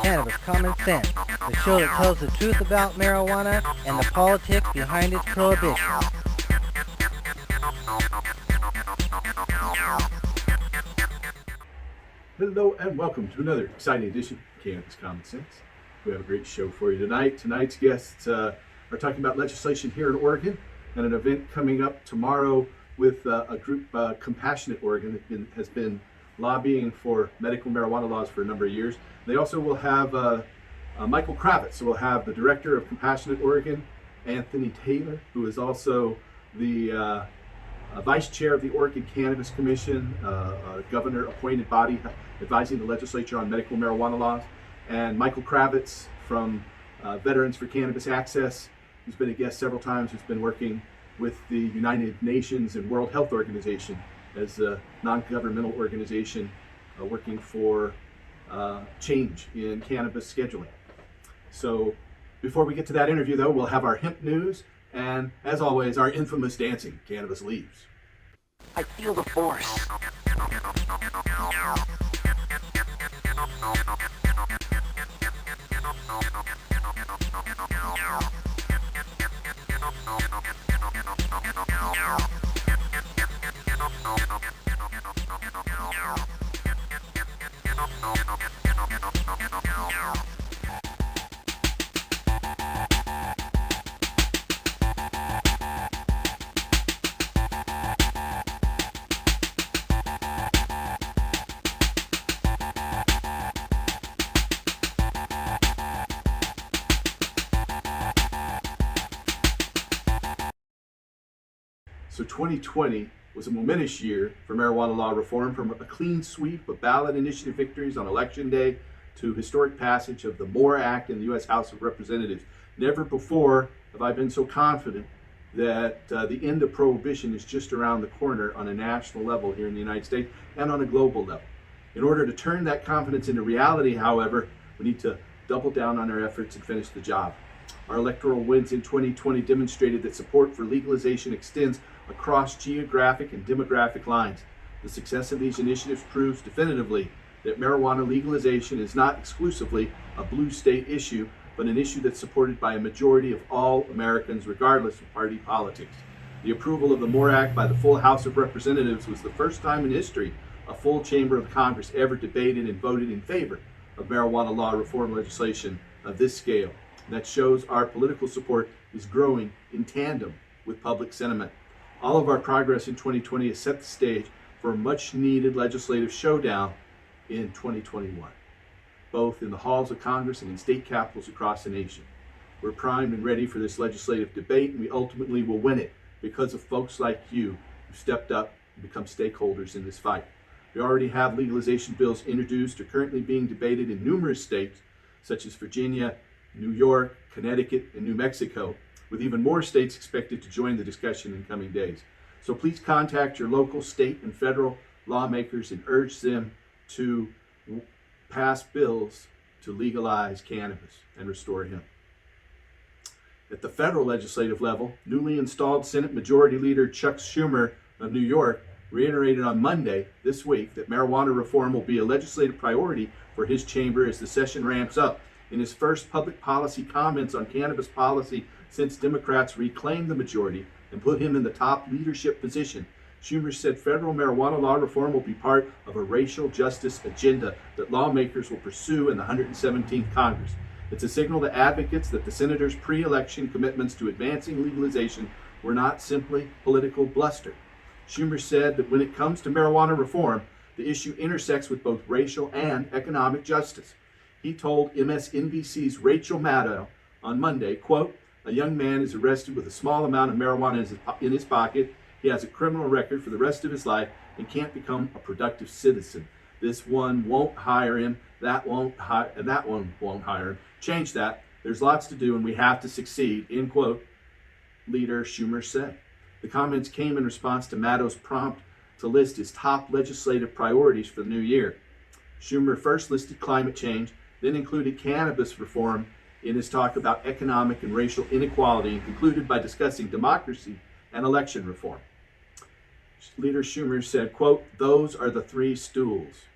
Cannabis Common Sense, the show that tells the truth about marijuana and the politics behind its prohibition. Hello and welcome to another exciting edition of Cannabis Common Sense. We have a great show for you tonight. Tonight's guests are talking about legislation here in Oregon and an event coming up tomorrow with a group, Compassionate Oregon, that has been lobbying for medical marijuana laws for a number of years. They also will have Michael Kravitz, so we'll have the director of Compassionate Oregon, Anthony Taylor, who is also the vice chair of the Oregon Cannabis Commission, a governor-appointed body advising the legislature on medical marijuana laws, and Michael Kravitz from Veterans for Cannabis Access, who's been a guest several times, who's been working with the United Nations and World Health Organization as a non-governmental organization working for change in cannabis scheduling. So before we get to that interview, though, we'll have our hemp news and, as always, our infamous dancing cannabis leaves. I feel the force. So 2020 was a momentous year for marijuana law reform, from a clean sweep of ballot initiative victories on Election Day to historic passage of the MORE Act in the U.S. House of Representatives. Never before have I been so confident that the end of prohibition is just around the corner on a national level here in the United States and on a global level. In order to turn that confidence into reality, however, we need to double down on our efforts and finish the job. Our electoral wins in 2020 demonstrated that support for legalization extends across geographic and demographic lines. The success of these initiatives proves definitively that marijuana legalization is not exclusively a blue state issue, but an issue that's supported by a majority of all Americans, regardless of party politics. The approval of the MORE Act by the full House of Representatives was the first time in history a full chamber of Congress ever debated and voted in favor of marijuana law reform legislation of this scale. That shows our political support is growing in tandem with public sentiment. All of our progress in 2020 has set the stage for a much needed legislative showdown in 2021, both in the halls of Congress and in state capitals across the nation. We're primed and ready for this legislative debate, and we ultimately will win it because of folks like you who stepped up and become stakeholders in this fight. We already have legalization bills introduced or currently being debated in numerous states, such as Virginia, New York, Connecticut, and New Mexico, with even more states expected to join the discussion in coming days. So please contact your local, state, and federal lawmakers and urge them to pass bills to legalize cannabis and restore hemp. At the federal legislative level, newly installed Senate Majority Leader Chuck Schumer of New York reiterated on Monday this week that marijuana reform will be a legislative priority for his chamber as the session ramps up. In his first public policy comments on cannabis policy since Democrats reclaimed the majority and put him in the top leadership position, Schumer said federal marijuana law reform will be part of a racial justice agenda that lawmakers will pursue in the 117th Congress. It's a signal to advocates that the senator's pre-election commitments to advancing legalization were not simply political bluster. Schumer said that when it comes to marijuana reform, the issue intersects with both racial and economic justice. He told MSNBC's Rachel Maddow on Monday, quote, "A young man is arrested with a small amount of marijuana in his pocket. He has a criminal record for the rest of his life and can't become a productive citizen. This one won't hire him, that one won't hire him. Change that. There's lots to do and we have to succeed," end quote, Leader Schumer said. The comments came in response to Maddow's prompt to list his top legislative priorities for the new year. Schumer first listed climate change, then included cannabis reform in his talk about economic and racial inequality, and concluded by discussing democracy and election reform. Leader Schumer said, quote, "Those are the three stools."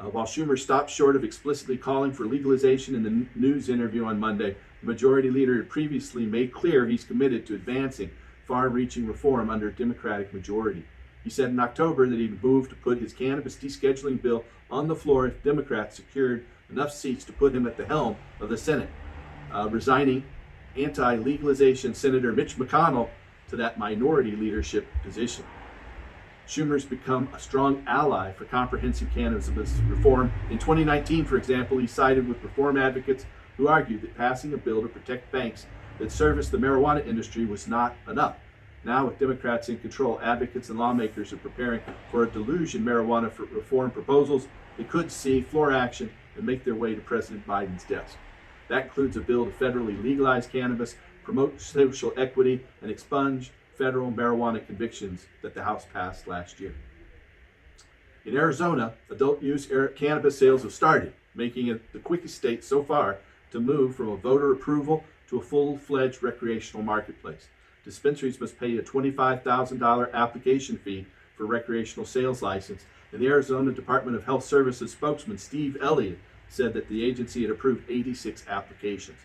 While Schumer stopped short of explicitly calling for legalization in the news interview on Monday, the majority leader had previously made clear he's committed to advancing far-reaching reform under a Democratic majority. He said in October that he'd move to put his cannabis descheduling bill on the floor if Democrats secured enough seats to put him at the helm of the Senate, resigning anti-legalization Senator Mitch McConnell to that minority leadership position. Schumer's become a strong ally for comprehensive cannabis reform. In 2019, for example, he sided with reform advocates who argued that passing a bill to protect banks that service the marijuana industry was not enough. Now, with Democrats in control, advocates and lawmakers are preparing for a deluge in marijuana reform proposals that could see floor action and make their way to President Biden's desk. That includes a bill to federally legalize cannabis, promote social equity, and expunge federal marijuana convictions that the House passed last year. In Arizona, adult use cannabis sales have started, making it the quickest state so far to move from a voter approval to a full-fledged recreational marketplace. Dispensaries must pay a $25,000 application fee for recreational sales license, and the Arizona Department of Health Services spokesman Steve Elliott said that the agency had approved 86 applications.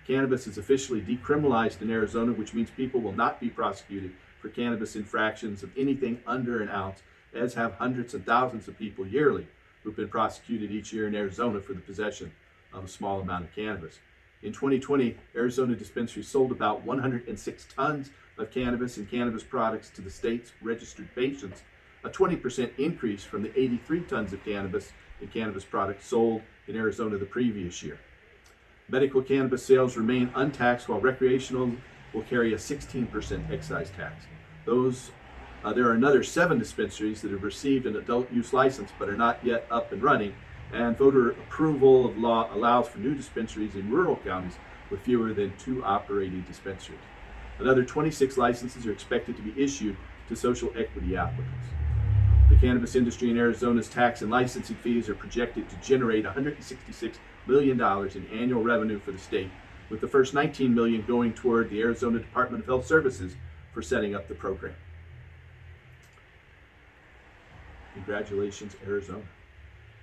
Cannabis is officially decriminalized in Arizona, which means people will not be prosecuted for cannabis infractions of anything under an ounce, as have hundreds and thousands of people yearly who've been prosecuted each year in Arizona for the possession of a small amount of cannabis. In 2020, Arizona dispensaries sold about 106 tons of cannabis and cannabis products to the state's registered patients, a 20% increase from the 83 tons of cannabis and cannabis products sold in Arizona the previous year. Medical cannabis sales remain untaxed, while recreational will carry a 16% excise tax. There are another 7 dispensaries that have received an adult use license but are not yet up and running, and voter approval of law allows for new dispensaries in rural counties with fewer than 2 operating dispensaries. Another 26 licenses are expected to be issued to social equity applicants. The cannabis industry in Arizona's tax and licensing fees are projected to generate $166 million in annual revenue for the state, with the first $19 million going toward the Arizona Department of Health Services for setting up the program. Congratulations, Arizona.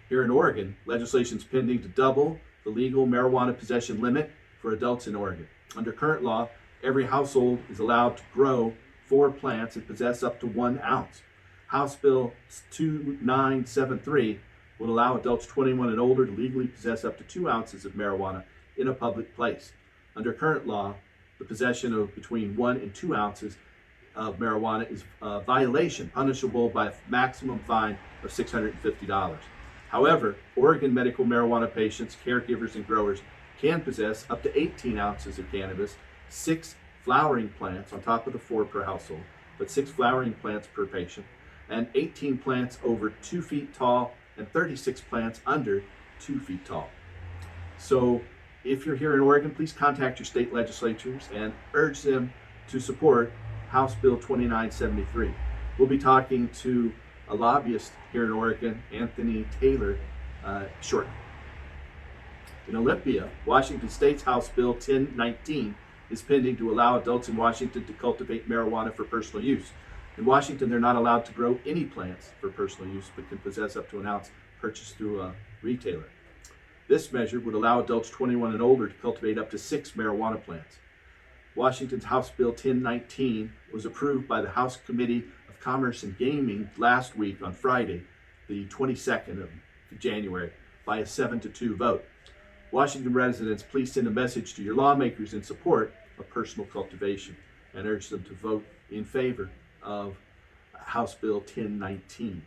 Here in Oregon, legislation is pending to double the legal marijuana possession limit for adults in Oregon. Under current law, every household is allowed to grow 4 plants and possess up to 1 ounce. House Bill 2973 would allow adults 21 and older to legally possess up to 2 ounces of marijuana in a public place. Under current law, the possession of between 1 and 2 ounces of marijuana is a violation punishable by a maximum fine of $650. However, Oregon medical marijuana patients, caregivers, and growers can possess up to 18 ounces of cannabis, 6 flowering plants on top of the 4 per household, but 6 flowering plants per patient, and 18 plants over 2 feet tall and 36 plants under 2 feet tall. So if you're here in Oregon, please contact your state legislatures and urge them to support House Bill 2973. We'll be talking to a lobbyist here in Oregon, Anthony Taylor, shortly. In Olympia, Washington State's House Bill 1019 is pending to allow adults in Washington to cultivate marijuana for personal use. In Washington, they're not allowed to grow any plants for personal use, but can possess up to 1 ounce purchased through a retailer. This measure would allow adults 21 and older to cultivate up to 6 marijuana plants. Washington's House Bill 1019 was approved by the House Committee of Commerce and Gaming last week on Friday, the 22nd of January, by a 7-2 vote. Washington residents, please send a message to your lawmakers in support of personal cultivation and urge them to vote in favor of House Bill 1019.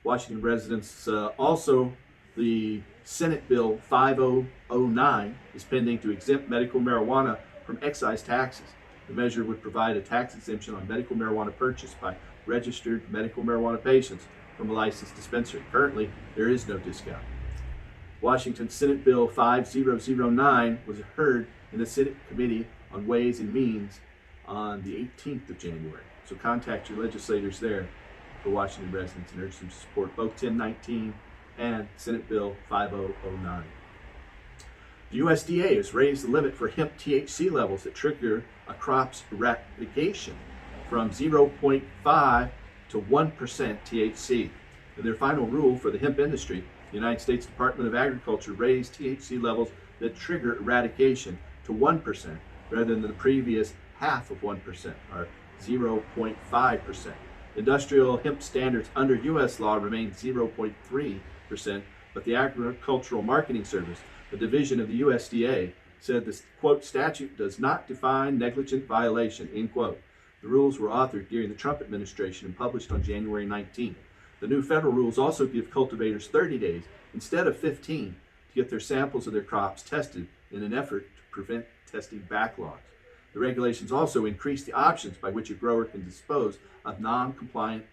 Washington residents also, the Senate Bill 5009 is pending to exempt medical marijuana from excise taxes. The measure would provide a tax exemption on medical marijuana purchased by registered medical marijuana patients from a licensed dispensary. Currently, there is no discount. Washington Senate Bill 5009 was heard in the Senate Committee on Ways and Means on the 18th of January. So contact your legislators there for Washington residents and urge them to support both 1019 and Senate Bill 5009. The USDA has raised the limit for hemp THC levels that trigger a crop's eradication from 0.5 to 1% THC. In their final rule for the hemp industry, The United States Department of Agriculture raised THC levels that trigger eradication to 1% rather than the previous half of 1%, or 0.5%. Industrial hemp standards under U.S. law remain 0.3%, but the Agricultural Marketing Service, a division of the USDA, said this, quote, statute does not define negligent violation, end quote. The rules were authored during the Trump administration and published on January 19th. The new federal rules also give cultivators 30 days instead of 15 to get their samples of their crops tested in an effort to prevent testing backlogs. The regulations also increase the options by which a grower can dispose of non-compliant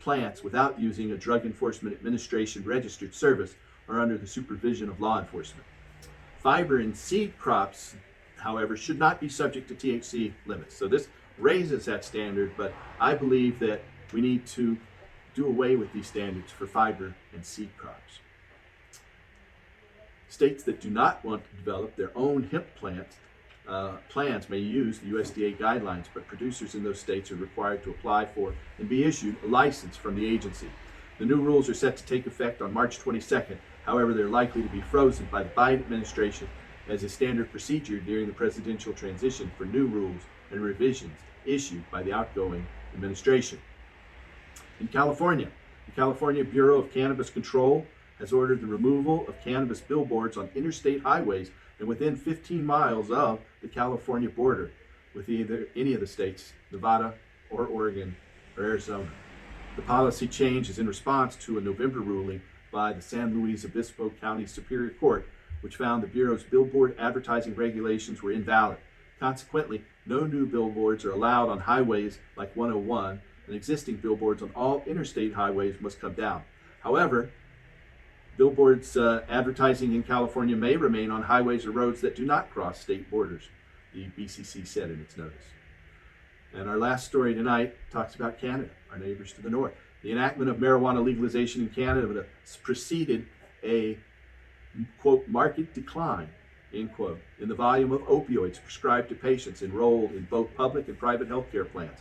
plants without using a Drug Enforcement Administration registered service or under the supervision of law enforcement. Fiber in seed crops, however, should not be subject to THC limits. So this raises that standard, but I believe that we need to do away with these standards for fiber and seed crops. States that do not want to develop their own hemp plans may use the USDA guidelines, but producers in those states are required to apply for and be issued a license from the agency. The new rules are set to take effect on March 22nd. However, they're likely to be frozen by the Biden administration as a standard procedure during the presidential transition for new rules and revisions issued by the outgoing administration. In California, the California Bureau of Cannabis Control has ordered the removal of cannabis billboards on interstate highways and within 15 miles of the California border with either any of the states, Nevada or Oregon or Arizona. The policy change is in response to a November ruling by the San Luis Obispo County Superior Court, which found the Bureau's billboard advertising regulations were invalid. Consequently, no new billboards are allowed on highways like 101, and existing billboards on all interstate highways must come down. However, billboards advertising in California may remain on highways or roads that do not cross state borders, the BCC said in its notice. And our last story tonight talks about Canada, our neighbors to the north. The enactment of marijuana legalization in Canada preceded a, quote, market decline, end quote, in the volume of opioids prescribed to patients enrolled in both public and private healthcare plans,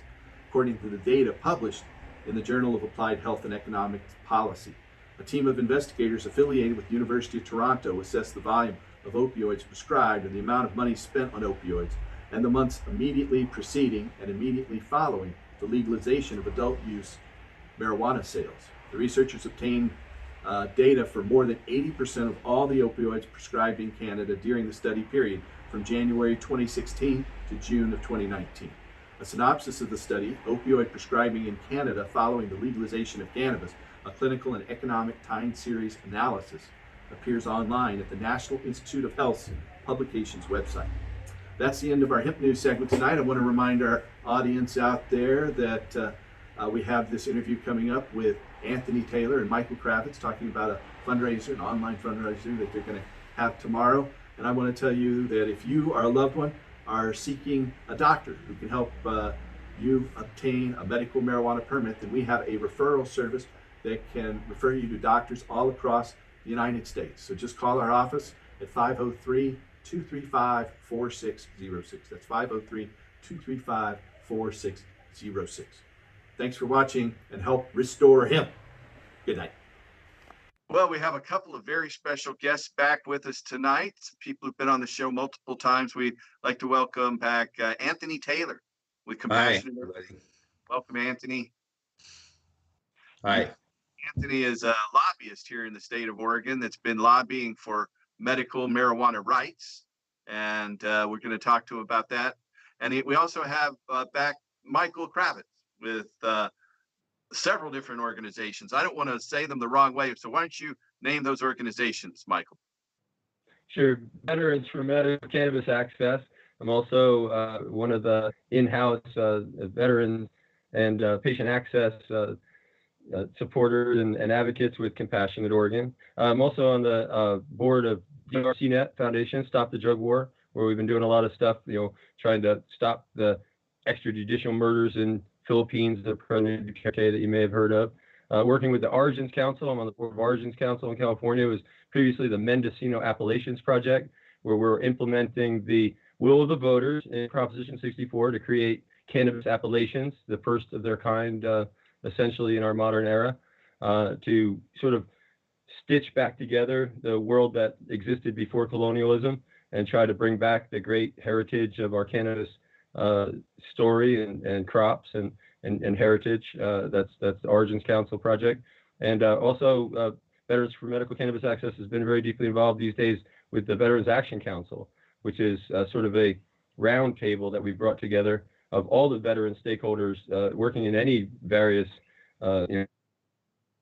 according to the data published in the Journal of Applied Health and Economic Policy. A team of investigators affiliated with the University of Toronto assessed the volume of opioids prescribed and the amount of money spent on opioids and the months immediately preceding and immediately following the legalization of adult use marijuana sales. The researchers obtained data for more than 80% of all the opioids prescribed in Canada during the study period from January 2016 to June of 2019. A synopsis of the study, Opioid Prescribing in Canada Following the Legalization of Cannabis, a clinical and economic time series analysis, appears online at the National Institute of Health's publications website. That's the end of our hemp news segment tonight. I want to remind our audience out there that we have this interview coming up with Anthony Taylor and Michael Kravitz talking about a fundraiser, an online fundraiser that they're going to have tomorrow. And I want to tell you that if you or a loved one are seeking a doctor who can help you obtain a medical marijuana permit, then we have a referral service that can refer you to doctors all across the United States. So just call our office at 503-235-4606. That's 503-235-4606. Thanks for watching and help restore hemp. Good night. Well, we have a couple of very special guests back with us tonight. People who've been on the show multiple times. We'd like to welcome back Anthony Taylor with Compassion. Hi, everybody. Welcome, Anthony. Hi. Anthony is a lobbyist here in the state of Oregon that's been lobbying for medical marijuana rights. And we're going to talk to him about that. And we also have back Michael Kravitz with several different organizations. I don't want to say them the wrong way. So why don't you name those organizations, Michael? Sure. Veterans for Medical Cannabis Access. I'm also one of the in-house veteran and patient access supporters and advocates with Compassionate Oregon. I'm also on the board of DRCNet Foundation, Stop the Drug War, where we've been doing a lot of stuff, trying to stop the extrajudicial murders in Philippines, the President Duterte that you may have heard of. Working with the Origins Council, I'm on the board of Origins Council in California. It was previously the Mendocino Appellations Project, where we're implementing the will of the voters in Proposition 64 to create cannabis appellations, the first of their kind, essentially in our modern era, to sort of stitch back together the world that existed before colonialism and try to bring back the great heritage of our cannabis story and crops and heritage. That's the Origins Council project. And also Veterans for Medical Cannabis Access has been very deeply involved these days with the Veterans Action Council, which is sort of a round table that we brought together of all the veteran stakeholders working in any various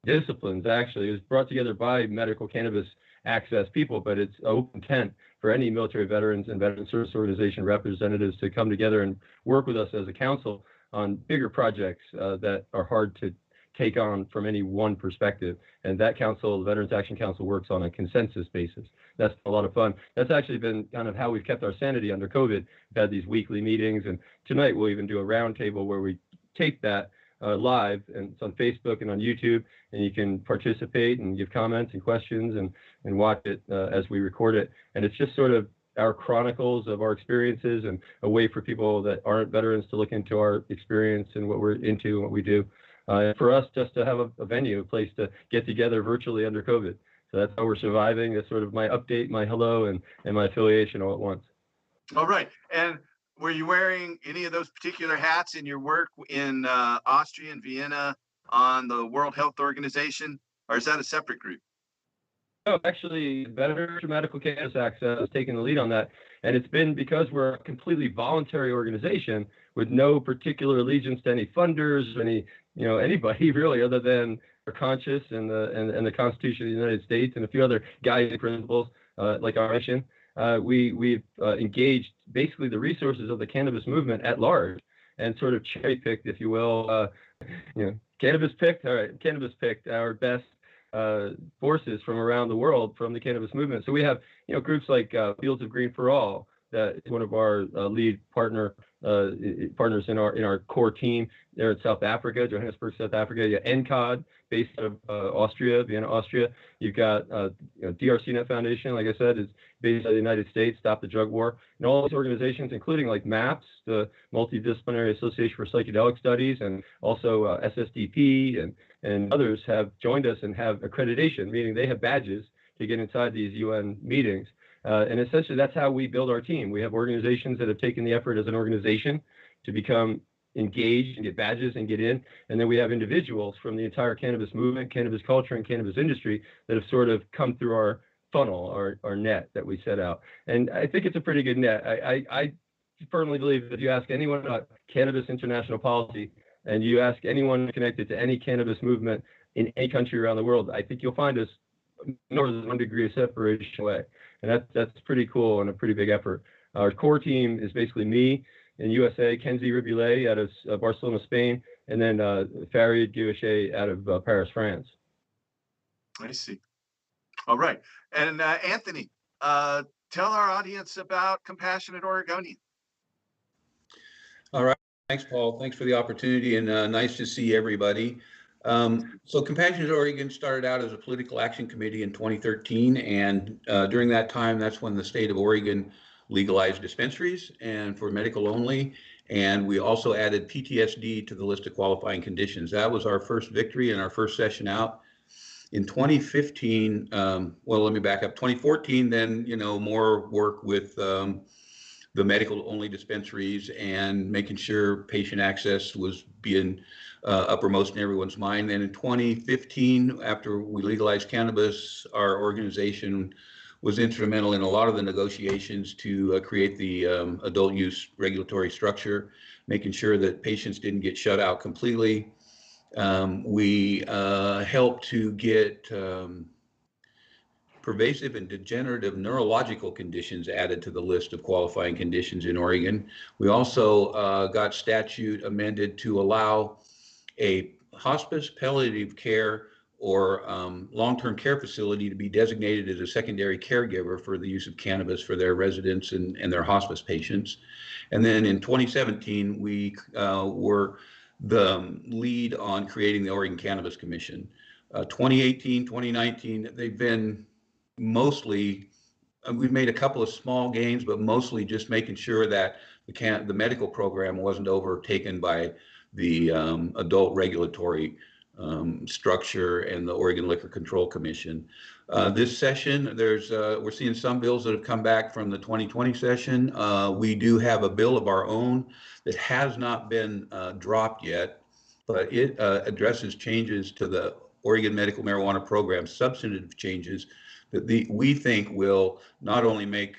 disciplines. Actually, it was brought together by medical cannabis access people, but it's open tent for any military veterans and veteran service organization representatives to come together and work with us as a council on bigger projects that are hard to take on from any one perspective. And that council, the Veterans Action Council, works on a consensus basis. That's a lot of fun. That's actually been kind of how we've kept our sanity under COVID. We've had these weekly meetings, and tonight we'll even do a roundtable where we tape that live, and it's on Facebook and on YouTube, and you can participate and give comments and questions and watch it as we record it. And it's just sort of our chronicles of our experiences and a way for people that aren't veterans to look into our experience and what we're into and what we do. For us, just to have a venue, a place to get together virtually under COVID. So that's how we're surviving. That's sort of my update, my hello, and my affiliation all at once. All right. And were you wearing any of those particular hats in your work in Austria and Vienna on the World Health Organization, or is that a separate group? No, actually, Veterans for Medical Cannabis Access has taken the lead on that. And it's been because we're a completely voluntary organization with no particular allegiance to any funders, anybody really, other than our conscience and the Constitution of the United States and a few other guiding principles like our mission. We've engaged basically the resources of the cannabis movement at large and sort of cherry picked, if you will, cannabis picked our best forces from around the world from the cannabis movement. So we have, groups like Fields of Green for All, that is one of our lead partners in our core team there in South Africa, Johannesburg, South Africa. You got NCOD, based out of Austria, Vienna, Austria. You've got DRC Net Foundation, like I said, is based out of the United States, Stop the Drug War. And all these organizations, including like MAPS, the Multidisciplinary Association for Psychedelic Studies, and also SSDP and others have joined us and have accreditation, meaning they have badges to get inside these UN meetings. And essentially, that's how we build our team. We have organizations that have taken the effort as an organization to become engaged and get badges and get in. And then we have individuals from the entire cannabis movement, cannabis culture, and cannabis industry that have sort of come through our funnel, our net that we set out. And I think it's a pretty good net. I firmly believe that if you ask anyone about cannabis international policy and you ask anyone connected to any cannabis movement in any country around the world, I think you'll find us more than 1 degree of separation away. And that's pretty cool and a pretty big effort. Our core team is basically me in USA, Kenzie Ribulet out of Barcelona, Spain, and then Farid Guichet out of Paris, France. I see. All right. And Anthony, tell our audience about Compassionate Oregonian. All right. Thanks, Paul. Thanks for the opportunity, and nice to see everybody. So Compassionate Oregon started out as a political action committee in 2013, and during that time, that's when the state of Oregon legalized dispensaries and for medical only, and we also added PTSD to the list of qualifying conditions. That was our first victory and our first session out. In 2015, well, let me back up. 2014, then, more work with the medical only dispensaries and making sure patient access was being uppermost in everyone's mind. And in 2015, after we legalized cannabis, our organization was instrumental in a lot of the negotiations to create the adult use regulatory structure, making sure that patients didn't get shut out completely. We helped to get pervasive and degenerative neurological conditions added to the list of qualifying conditions in Oregon. We also got statute amended to allow a hospice, palliative care, or long-term care facility to be designated as a secondary caregiver for the use of cannabis for their residents and their hospice patients. And then in 2017, we were the lead on creating the Oregon Cannabis Commission. 2018, 2019, they've been mostly, we've made a couple of small gains, but mostly just making sure that the medical program wasn't overtaken by the adult regulatory structure and the Oregon Liquor Control Commission. This session, we're seeing some bills that have come back from the 2020 session. We do have a bill of our own that has not been dropped yet, but it addresses changes to the Oregon Medical Marijuana Program, substantive changes that we think will not only make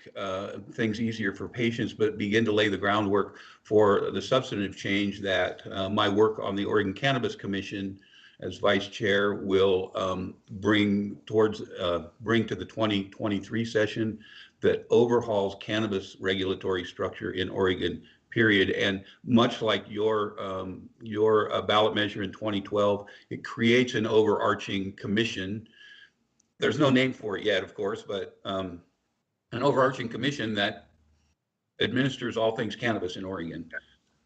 things easier for patients, but begin to lay the groundwork for the substantive change that my work on the Oregon Cannabis Commission as vice chair will bring to the 2023 session that overhauls cannabis regulatory structure in Oregon, period. And much like your ballot measure in 2012, it creates an overarching commission. There's no name for it yet, of course, but an overarching commission that administers all things cannabis in Oregon.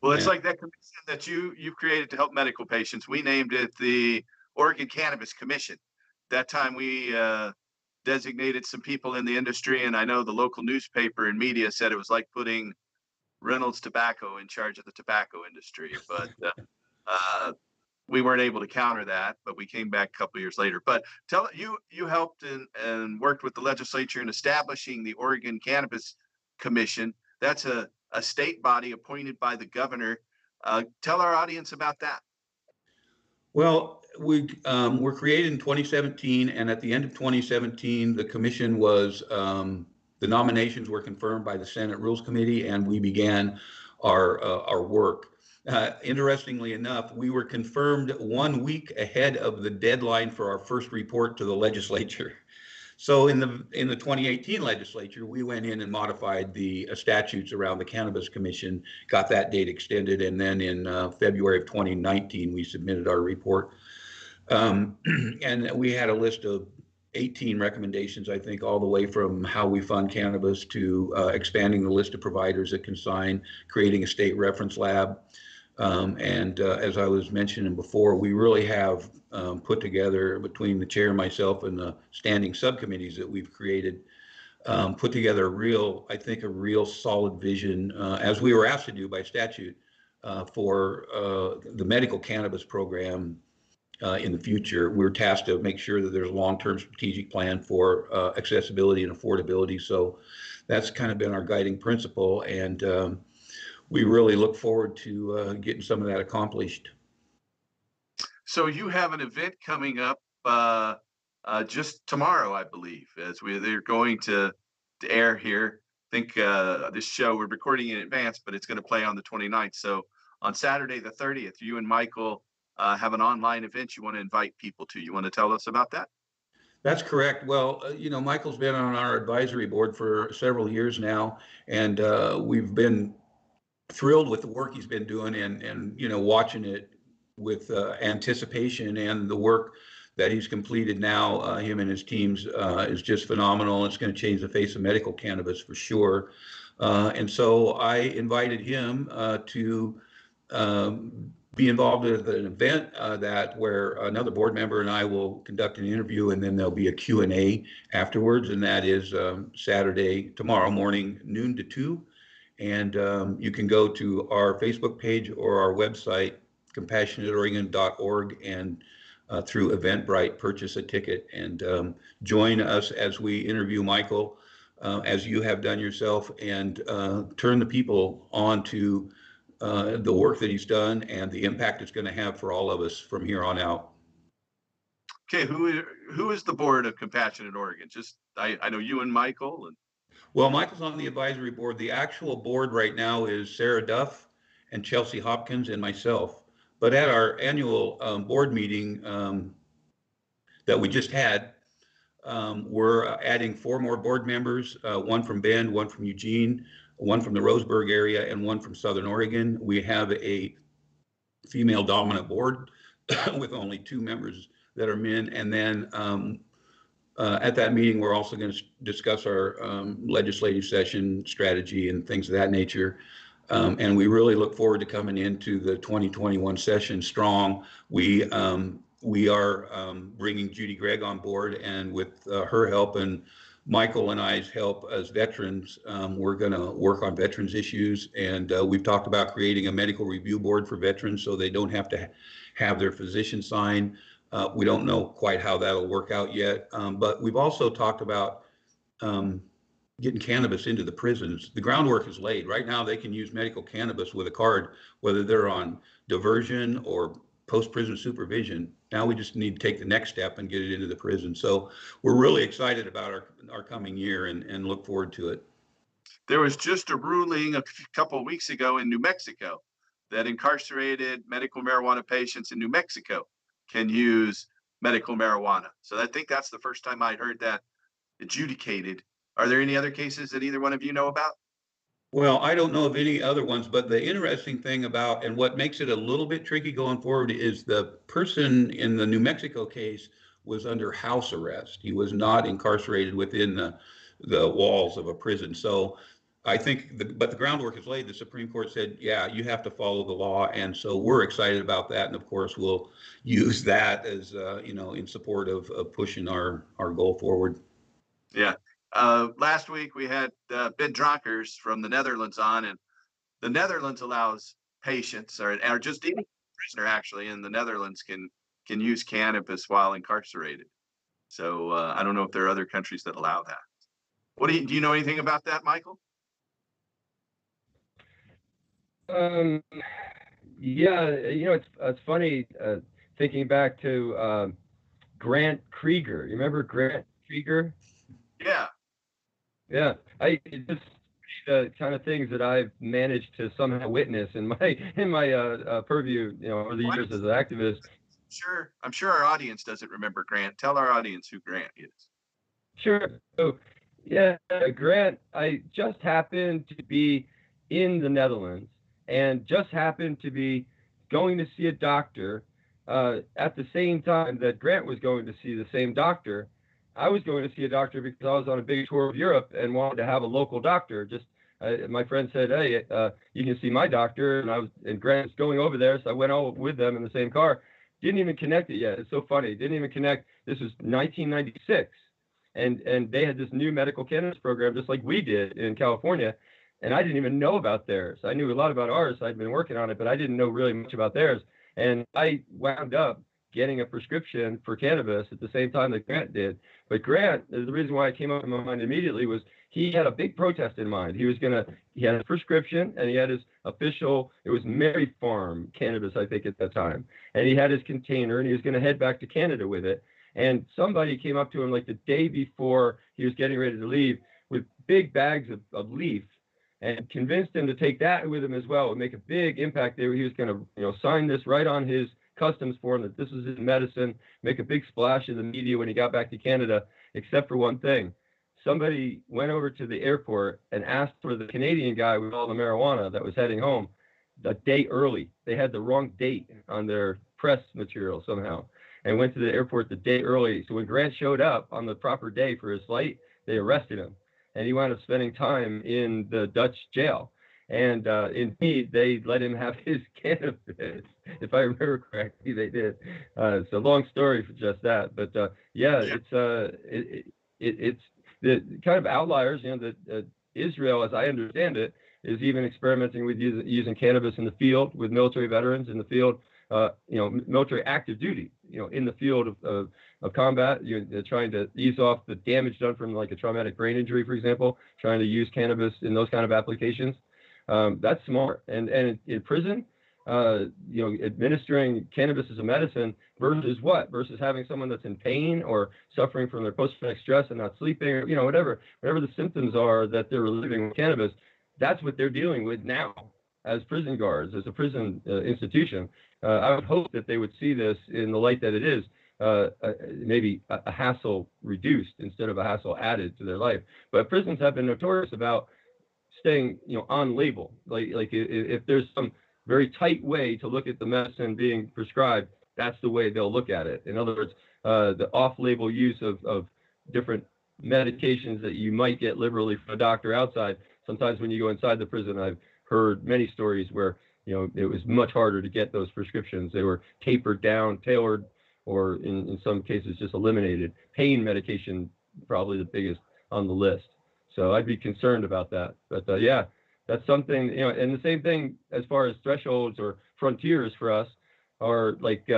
Well, it's like that commission that you created to help medical patients. We named it the Oregon Cannabis Commission. That time we designated some people in the industry, and I know the local newspaper and media said it was like putting Reynolds Tobacco in charge of the tobacco industry. But we weren't able to counter that, but we came back a couple of years later. But you helped and worked with the legislature in establishing the Oregon Cannabis Commission. That's a state body appointed by the governor. Tell our audience about that. Well, we were created in 2017, and at the end of 2017, the commission was, the nominations were confirmed by the Senate Rules Committee, and we began our work. Interestingly enough, we were confirmed 1 week ahead of the deadline for our first report to the legislature. So in the 2018 legislature, we went in and modified the statutes around the Cannabis Commission, got that date extended, and then in February of 2019, we submitted our report. And we had a list of 18 recommendations, I think, all the way from how we fund cannabis to expanding the list of providers that can sign, creating a state reference lab. And as I was mentioning before, we really have put together, between the chair and myself and the standing subcommittees that we've created, put together a real solid vision, as we were asked to do by statute, for the medical cannabis program in the future. We're tasked to make sure that there's a long-term strategic plan for accessibility and affordability. So that's kind of been our guiding principle. And we really look forward to getting some of that accomplished. So you have an event coming up just tomorrow, I believe, as they're going to air here. I think this show, we're recording in advance, but it's going to play on the 29th. So on Saturday, the 30th, you and Michael have an online event you want to invite people to. You want to tell us about that? That's correct. Well, Michael's been on our advisory board for several years now, and we've been thrilled with the work he's been doing and watching it with anticipation, and the work that he's completed now, him and his teams, is just phenomenal. It's going to change the face of medical cannabis for sure. And so I invited him to be involved with an event where another board member and I will conduct an interview, and then there'll be a Q&A afterwards, and that is tomorrow morning, noon to 2. And you can go to our Facebook page or our website, compassionateoregon.org, and through Eventbrite, purchase a ticket and join us as we interview Michael, as you have done yourself, and turn the people on to the work that he's done and the impact it's going to have for all of us from here on out. Okay, who is the board of Compassionate Oregon? Just I know you and Michael. Well, Michael's on the advisory board. The actual board right now is Sarah Duff and Chelsea Hopkins and myself. But at our annual board meeting that we just had, we're adding 4 more board members, one from Bend, one from Eugene, one from the Roseburg area, and one from Southern Oregon. We have a female dominant board with only 2 members that are men. And then at that meeting, we're also going to discuss our legislative session strategy and things of that nature. And we really look forward to coming into the 2021 session strong. We are bringing Judy Gregg on board, and with her help and Michael and I's help as veterans, we're going to work on veterans issues. And we've talked about creating a medical review board for veterans so they don't have to have their physician sign. We don't know quite how that'll work out yet, but we've also talked about um, getting cannabis into the prisons. The groundwork is laid. Right now, they can use medical cannabis with a card, whether they're on diversion or post-prison supervision. Now we just need to take the next step and get it into the prison. So we're really excited about our coming year and look forward to it. There was just a ruling a couple of weeks ago in New Mexico that incarcerated medical marijuana patients in New Mexico can use medical marijuana. So I think that's the first time I heard that adjudicated. Are there any other cases that either one of you know about? Well, I don't know of any other ones, but the interesting thing about, and what makes it a little bit tricky going forward, is the person in the New Mexico case was under house arrest. He was not incarcerated within the walls of a prison. So I think, but the groundwork is laid. The Supreme Court said, yeah, you have to follow the law. And so we're excited about that. And of course, we'll use that as, in support of pushing our goal forward. Yeah. Last week we had Ben Dronkers from the Netherlands on, and the Netherlands allows patients or just even prisoner actually in the Netherlands can use cannabis while incarcerated. So I don't know if there are other countries that allow that. Do you know anything about that, Michael? Yeah, it's funny thinking back to Grant Krieger. You remember Grant Krieger? Yeah. Yeah, it's just the kind of things that I've managed to somehow witness in my purview, over the years as an activist. Sure, I'm sure our audience doesn't remember Grant. Tell our audience who Grant is. Sure. So, yeah, Grant, I just happened to be in the Netherlands and just happened to be going to see a doctor at the same time that Grant was going to see the same doctor. I was going to see a doctor because I was on a big tour of Europe and wanted to have a local doctor. My friend said, "Hey, you can see my doctor," and Grant's going over there, so I went all with them in the same car. Didn't even connect it yet. It's so funny. Didn't even connect. This was 1996, and they had this new medical cannabis program just like we did in California, and I didn't even know about theirs. I knew a lot about ours. I'd been working on it, but I didn't know really much about theirs. And I wound up getting a prescription for cannabis at the same time that Grant did. But Grant, the reason why it came up in my mind immediately was he had a big protest in mind. He had a prescription and he had his official, it was Mary Farm cannabis, I think at that time. And he had his container and he was going to head back to Canada with it. And somebody came up to him like the day before he was getting ready to leave with big bags of leaf and convinced him to take that with him as well. It would make a big impact there. He was going to, sign this right on his customs form that this was his medicine, make a big splash in the media when he got back to Canada, except for one thing. Somebody went over to the airport and asked for the Canadian guy with all the marijuana that was heading home a day early. They had the wrong date on their press material somehow and went to the airport the day early. So when Grant showed up on the proper day for his flight, they arrested him and he wound up spending time in the Dutch jail. And indeed, they let him have his cannabis. If I remember correctly, they did. It's a long story for just that, but it's the kind of outliers. That Israel, as I understand it, is even experimenting with using cannabis in the field with military veterans in the field. Military active duty. In the field of combat, trying to ease off the damage done from like a traumatic brain injury, for example. Trying to use cannabis in those kind of applications. That's smart. And in prison, administering cannabis as a medicine versus what? Versus having someone that's in pain or suffering from their post-traumatic stress and not sleeping, or whatever the symptoms are that they're relieving with cannabis. That's what they're dealing with now as prison guards, as a prison institution. I would hope that they would see this in the light that it is, maybe a hassle reduced instead of a hassle added to their life. But prisons have been notorious about staying, on label. Like if there's some very tight way to look at the medicine being prescribed, that's the way they'll look at it. In other words, the off-label use of different medications that you might get liberally from a doctor outside. Sometimes when you go inside the prison, I've heard many stories where, it was much harder to get those prescriptions. They were tapered down, tailored, or in some cases just eliminated. Pain medication, probably the biggest on the list. So I'd be concerned about that. But that's something, and the same thing as far as thresholds or frontiers for us. are like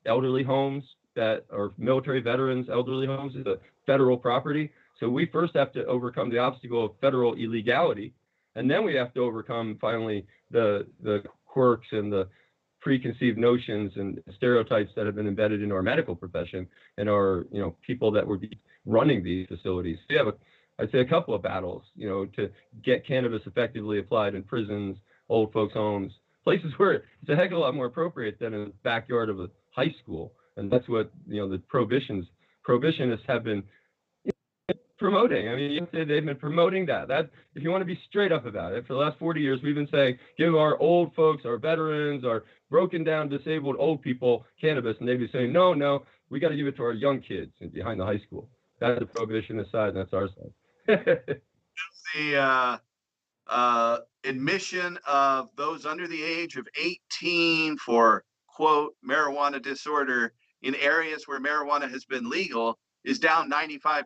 elderly homes that are military veterans, elderly homes is a federal property. So we first have to overcome the obstacle of federal illegality, and then we have to overcome finally the quirks and the preconceived notions and stereotypes that have been embedded in our medical profession and our people that would be running these facilities. We have I'd say a couple of battles, to get cannabis effectively applied in prisons, old folks' homes, places where it's a heck of a lot more appropriate than in the backyard of a high school. And that's what the prohibitionists have been promoting. I mean, they've been promoting that. If you want to be straight up about it, for the last 40 years, we've been saying, give our old folks, our veterans, our broken down, disabled old people cannabis. And they'd be saying, no, we got to give it to our young kids behind the high school. That's the prohibitionist side, and that's our side. The admission of those under the age of 18 for, quote, marijuana disorder in areas where marijuana has been legal is down 95%.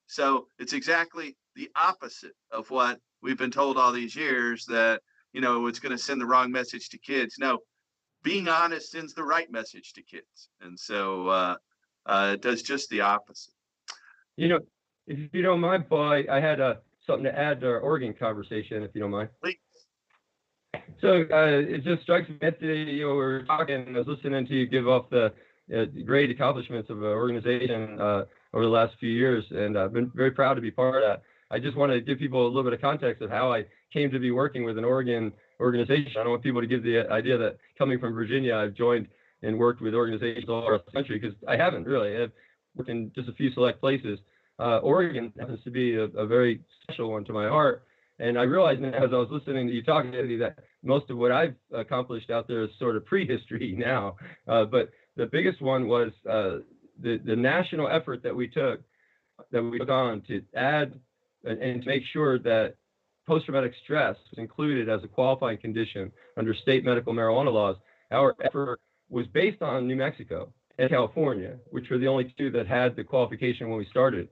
So it's exactly the opposite of what we've been told all these years, that, it's going to send the wrong message to kids. No, being honest sends the right message to kids. And so it does just the opposite. If you don't mind, Paul, I had something to add to our Oregon conversation, if you don't mind. Please. So it just strikes me that we were talking, I was listening to you give off the great accomplishments of an organization over the last few years, and I've been very proud to be part of that. I just want to give people a little bit of context of how I came to be working with an Oregon organization. I don't want people to give the idea that coming from Virginia, I've joined and worked with organizations all across the country, because I haven't really. I've worked in just a few select places. Oregon happens to be a very special one to my heart. And I realized as I was listening to you talking to me that most of what I've accomplished out there is sort of prehistory now. But the biggest one was the national effort that we took on to add and to make sure that post-traumatic stress was included as a qualifying condition under state medical marijuana laws. Our effort was based on New Mexico and California, which were the only two that had the qualification when we started.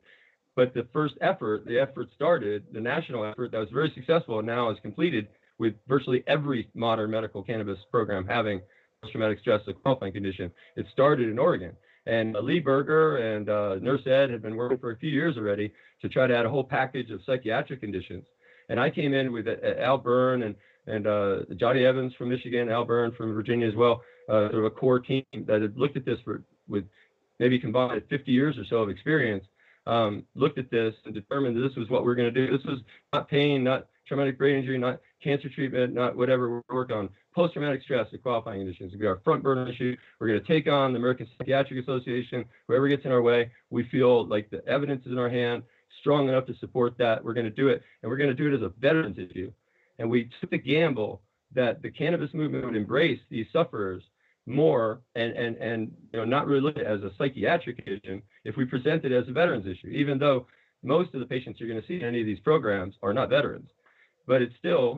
But the effort started, the national effort that was very successful and now is completed with virtually every modern medical cannabis program having post-traumatic stress as a qualifying condition. It started in Oregon. And Lee Berger and Nurse Ed had been working for a few years already to try to add a whole package of psychiatric conditions. And I came in with Al Byrne and Johnny Evans from Michigan, Al Byrne from Virginia as well, sort of a core team that had looked at this with maybe combined 50 years or so of experience. Looked at this and determined that this was what we're going to do. This was not pain, not traumatic brain injury, not cancer treatment, not whatever we work on. Post-traumatic stress and qualifying conditions will be our front burner issue. We're going to take on the American Psychiatric Association. Whoever gets in our way, we feel like the evidence is in our hand, strong enough to support that. We're going to do it, and we're going to do it as a veterans issue. And we took the gamble that the cannabis movement would embrace these sufferers more and not really look at it as a psychiatric issue if we present it as a veterans issue, even though most of the patients you're going to see in any of these programs are not veterans. But it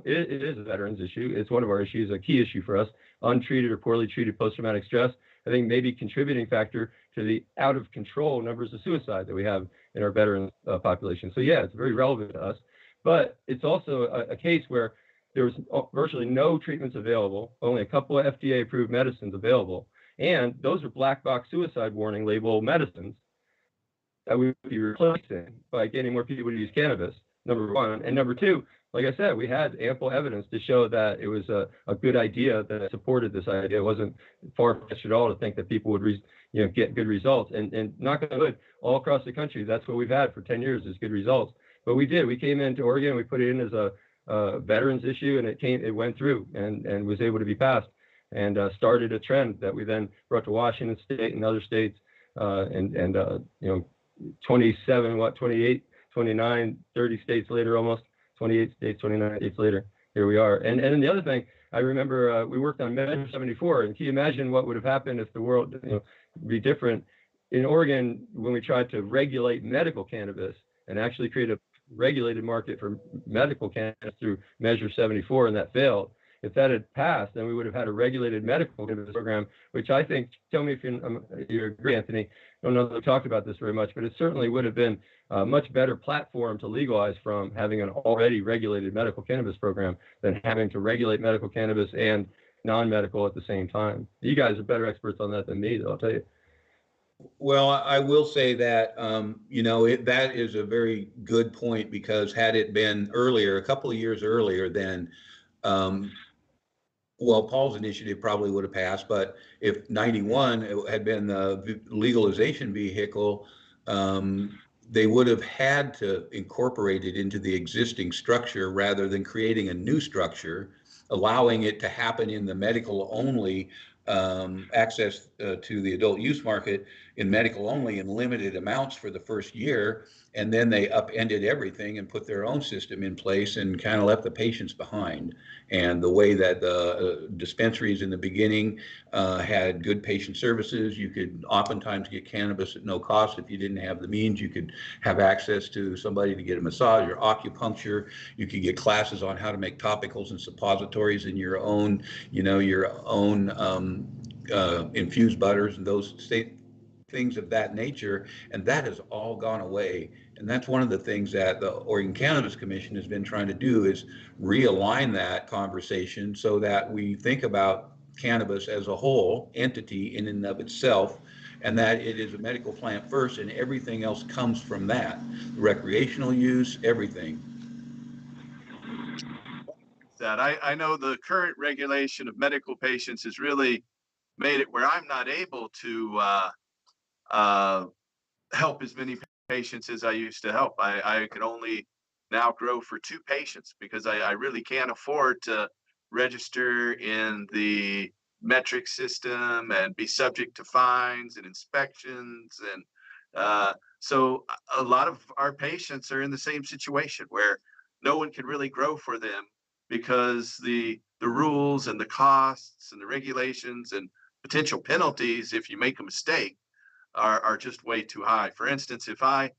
is a veterans issue. It's one of our issues, a key issue for us, untreated or poorly treated post-traumatic stress. I think maybe contributing factor to the out of control numbers of suicide that we have in our veteran population. So yeah, it's very relevant to us, but it's also a case where there was virtually no treatments available, only a couple of FDA-approved medicines available, and those are black box suicide warning label medicines that we would be replacing by getting more people to use cannabis, number one. And number two, like I said, we had ample evidence to show that it was a good idea, that supported this idea. It wasn't far-fetched at all to think that people would get good results. And knock on wood, all across the country, that's what we've had for 10 years is good results. But we did. We came into Oregon, we put it in as a veterans issue, and it went through and was able to be passed, and started a trend that we then brought to Washington State and other states, 27, 28, 29, 30 states later, almost 28 states, 29 states later, here we are. And then the other thing, I remember we worked on Measure 74, and can you imagine what would have happened if the world be different? In Oregon, when we tried to regulate medical cannabis and actually create a regulated market for medical cannabis through Measure 74, and that failed. If that had passed, then we would have had a regulated medical cannabis program, which I think, tell me if you agree, Anthony, I don't know that we talked about this very much, but it certainly would have been a much better platform to legalize from, having an already regulated medical cannabis program, than having to regulate medical cannabis and non-medical at the same time. You guys are better experts on that than me, though, I'll tell you. Well, I will say that, that is a very good point, because had it been earlier, a couple of years earlier, then, um, well, Paul's initiative probably would have passed, but if 91 had been the legalization vehicle, they would have had to incorporate it into the existing structure rather than creating a new structure, allowing it to happen in the medical only access to the adult use market in medical only in limited amounts for the first year. And then they upended everything and put their own system in place and kind of left the patients behind. And the way that the dispensaries in the beginning had good patient services, you could oftentimes get cannabis at no cost. If you didn't have the means, you could have access to somebody to get a massage or acupuncture. You could get classes on how to make topicals and suppositories in your own, infused butters and those things of that nature. And that has all gone away. And that's one of the things that the Oregon Cannabis Commission has been trying to do, is realign that conversation so that we think about cannabis as a whole entity in and of itself, and that it is a medical plant first, and everything else comes from that. Recreational use, everything. That I know the current regulation of medical patients has really made it where I'm not able to help as many patients as I used to help. I can only now grow for 2 patients because I really can't afford to register in the metric system and be subject to fines and inspections. And so a lot of our patients are in the same situation where no one can really grow for them because the rules and the costs and the regulations and potential penalties if you make a mistake are just way too high. For instance, if I'm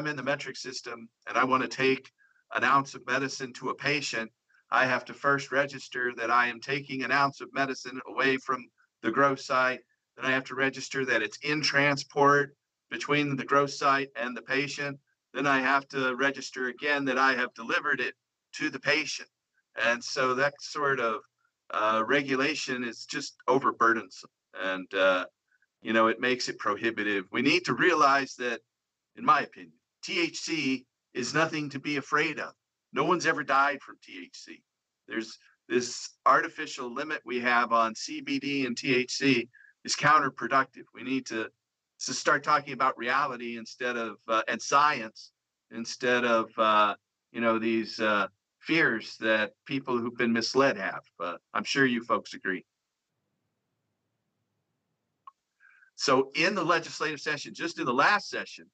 in the metric system and I want to take an ounce of medicine to a patient, I have to first register that I am taking an ounce of medicine away from the grow site. Then I have to register that it's in transport between the grow site and the patient. Then I have to register again that I have delivered it to the patient. And so that sort of regulation is just overburdensome. And it makes it prohibitive. We need to realize that, in my opinion, THC is nothing to be afraid of. No one's ever died from THC. There's this artificial limit we have on CBD and THC is counterproductive. We need to start talking about reality instead of and science instead of these fears that people who've been misled have. I'm sure you folks agree. So in the legislative session, just in the last session,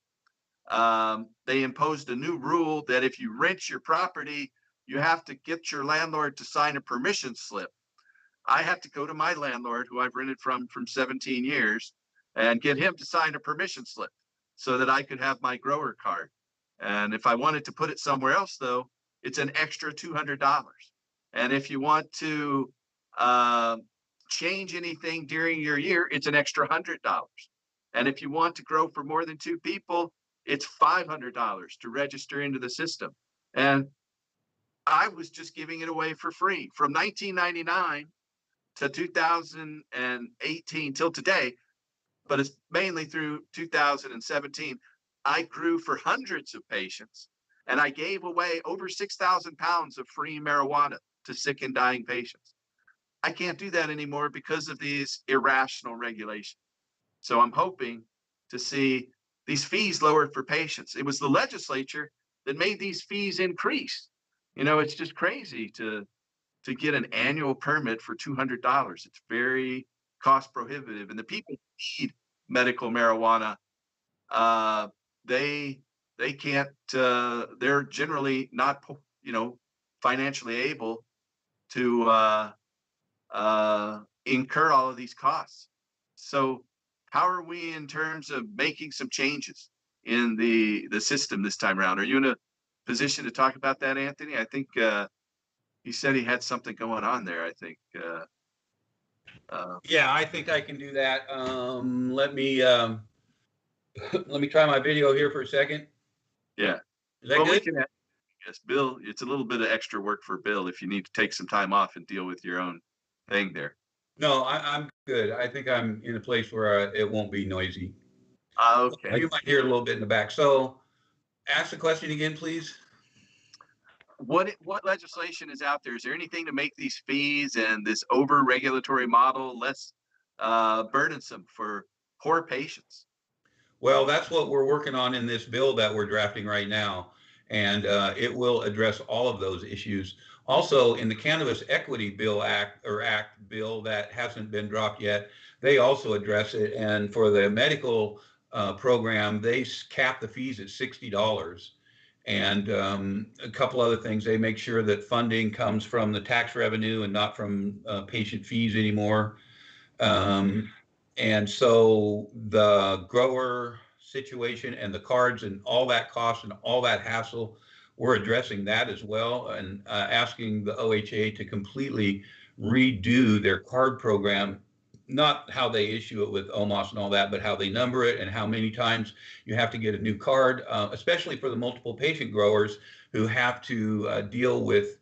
they imposed a new rule that if you rent your property, you have to get your landlord to sign a permission slip. I have to go to my landlord, who I've rented from 17 years, and get him to sign a permission slip so that I could have my grower card. And if I wanted to put it somewhere else, though, it's an extra $200. And if you want to change anything during your year, it's an extra $100. And if you want to grow for more than 2 people, it's $500 to register into the system. And I was just giving it away for free from 1999 to 2018 till today, but it's mainly through 2017. I grew for hundreds of patients, and I gave away over 6,000 pounds of free marijuana to sick and dying patients. I can't do that anymore because of these irrational regulations. So I'm hoping to see these fees lowered for patients. It was the legislature that made these fees increase. It's just crazy to get an annual permit for $200. It's very cost prohibitive. And the people who need medical marijuana, they can't, they're generally not, financially able to incur all of these costs. So how are we in terms of making some changes in the system this time around? Are you in a position to talk about that, Anthony? I think he said he had something going on there. I think. Yeah, I think I can do that. Let me try my video here for a second. Yeah. Is that good? Yes, Bill. It's a little bit of extra work for Bill if you need to take some time off and deal with your own thing there? No, I'm good. I think I'm in a place where it won't be noisy. Okay. You might hear a little bit in the back. So ask the question again, please. What legislation is out there? Is there anything to make these fees and this over regulatory model less burdensome for poor patients? Well, that's what we're working on in this bill that we're drafting right now, and it will address all of those issues. Also, in the Cannabis Equity Bill Act bill that hasn't been dropped yet, they also address it. And for the medical program, they cap the fees at $60. And a couple other things, they make sure that funding comes from the tax revenue and not from patient fees anymore. Um, and so the grower situation and the cards and all that cost and all that hassle, we're addressing that as well, and asking the OHA to completely redo their card program, not how they issue it with OMOS and all that, but how they number it and how many times you have to get a new card, especially for the multiple patient growers who have to deal with,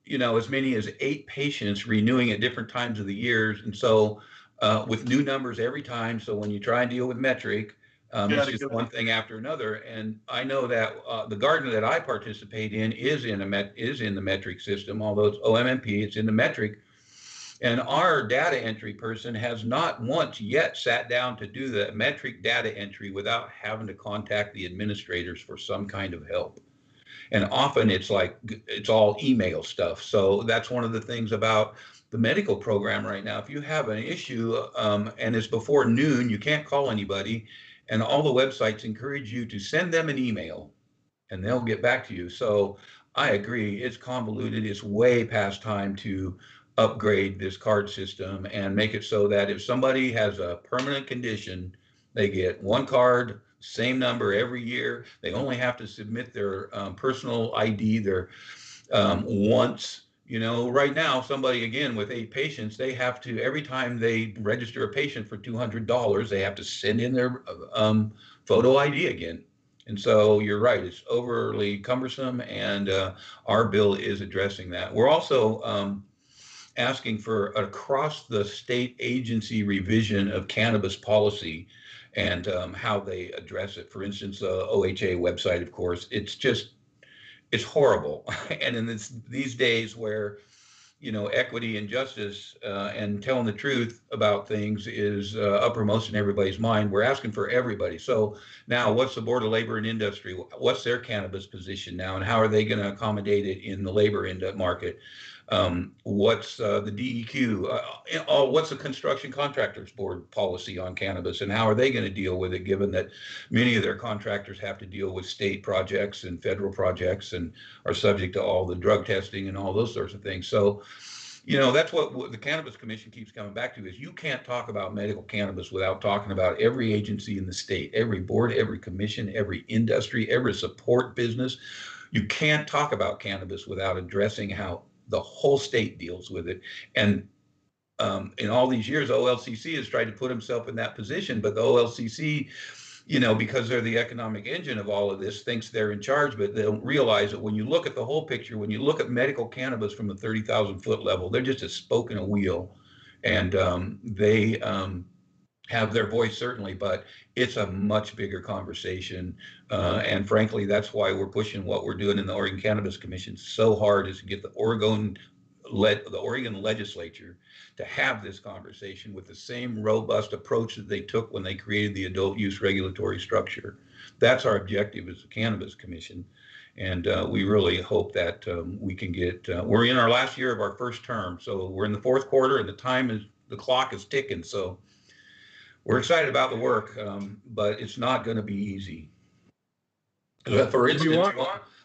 as many as 8 patients renewing at different times of the years. And so with new numbers every time. So when you try and deal with metric, it's just one thing after another. And I know that the garden that I participate in is in the metric system, although it's OMMP, it's in the metric. And our data entry person has not once yet sat down to do the metric data entry without having to contact the administrators for some kind of help. And often it's all email stuff. So that's one of the things about the medical program right now. If you have an issue and it's before noon, you can't call anybody, and all the websites encourage you to send them an email and they'll get back to you. So I agree, it's convoluted. It's way past time to upgrade this card system and make it so that if somebody has a permanent condition, they get one card, same number every year. They only have to submit their personal ID once. Right now, somebody, again, with 8 patients, they have to, every time they register a patient for $200, they have to send in their photo ID again. And so you're right, it's overly cumbersome, and our bill is addressing that. We're also asking for across the state agency revision of cannabis policy and how they address it. For instance, the OHA website, of course, it's horrible. And in these days where, equity and justice and telling the truth about things is uppermost in everybody's mind, we're asking for everybody. So now what's the Board of Labor and Industry? What's their cannabis position now? And how are they going to accommodate it in the labor market? What's the DEQ? What's the Construction Contractors Board policy on cannabis, and how are they going to deal with it, given that many of their contractors have to deal with state projects and federal projects and are subject to all the drug testing and all those sorts of things. So, that's what the Cannabis Commission keeps coming back to, is you can't talk about medical cannabis without talking about every agency in the state, every board, every commission, every industry, every support business. You can't talk about cannabis without addressing how the whole state deals with it. And in all these years, OLCC has tried to put himself in that position, but the OLCC, because they're the economic engine of all of this, thinks they're in charge, but they don't realize that when you look at the whole picture, when you look at medical cannabis from the 30,000-foot level, they're just a spoke in a wheel. And they have their voice, certainly, but it's a much bigger conversation. And frankly, that's why we're pushing what we're doing in the Oregon Cannabis Commission so hard, is to get the Oregon legislature to have this conversation with the same robust approach that they took when they created the adult use regulatory structure. That's our objective as the Cannabis Commission. And we really hope that we can get, we're in our last year of our first term. So we're in the 4th quarter, and the clock is ticking. So we're excited about the work, but it's not going to be easy. For instance,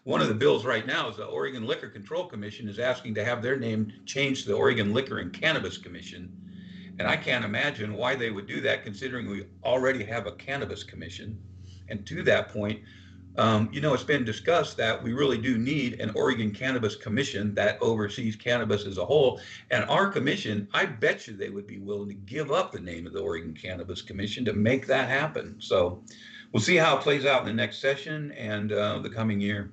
one of the bills right now is the Oregon Liquor Control Commission is asking to have their name changed to the Oregon Liquor and Cannabis Commission. And I can't imagine why they would do that, considering we already have a Cannabis Commission. And to that point, it's been discussed that we really do need an Oregon Cannabis Commission that oversees cannabis as a whole. And our commission, I bet you they would be willing to give up the name of the Oregon Cannabis Commission to make that happen. So we'll see how it plays out in the next session and the coming year.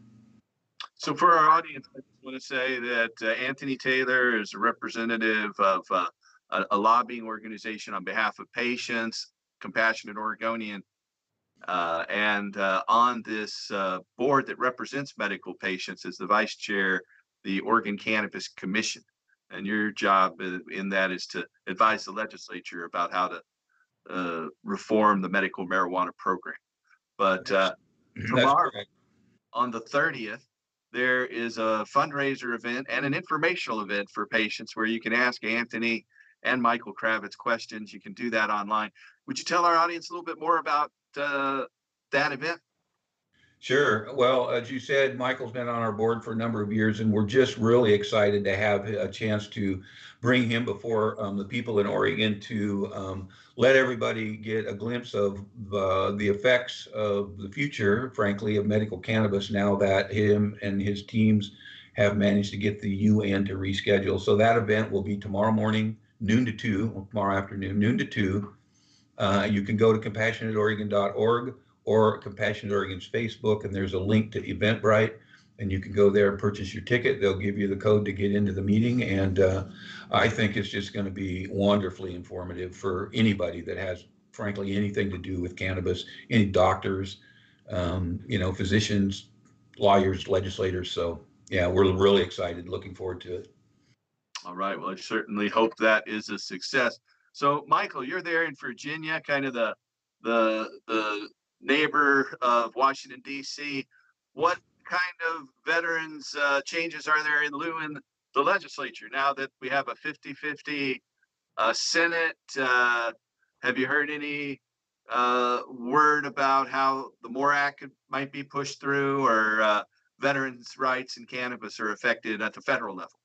So for our audience, I just want to say that Anthony Taylor is a representative of a lobbying organization on behalf of patients, Compassionate Oregonian, and on this board that represents medical patients is the vice chair, the Oregon Cannabis Commission. And your job in that is to advise the legislature about how to reform the medical marijuana program. But That's tomorrow, correct. on the 30th, there is a fundraiser event and an informational event for patients where you can ask Anthony and Michael Kravitz questions. You can do that online. Would you tell our audience a little bit more about that event? Sure. Well, as you said, Michael's been on our board for a number of years, and we're just really excited to have a chance to bring him before the people in Oregon to let everybody get a glimpse of the effects of the future, frankly, of medical cannabis now that him and his teams have managed to get the UN to reschedule. So that event will be tomorrow morning, noon to 2, tomorrow afternoon, noon to 2. You can go to compassionateoregon.org or Compassionate Oregon's Facebook, and there's a link to Eventbrite, and you can go there and purchase your ticket. They'll give you the code to get into the meeting, and I think it's just going to be wonderfully informative for anybody that has, frankly, anything to do with cannabis, any doctors, physicians, lawyers, legislators. So, yeah, we're really excited, looking forward to it. All right. Well, I certainly hope that is a success. So, Michael, you're there in Virginia, kind of the neighbor of Washington, D.C. What kind of veterans changes are there in lieu in the legislature now that we have a 50-50 Senate? Have you heard any word about how the MORE Act might be pushed through, or veterans' rights in cannabis are affected at the federal level?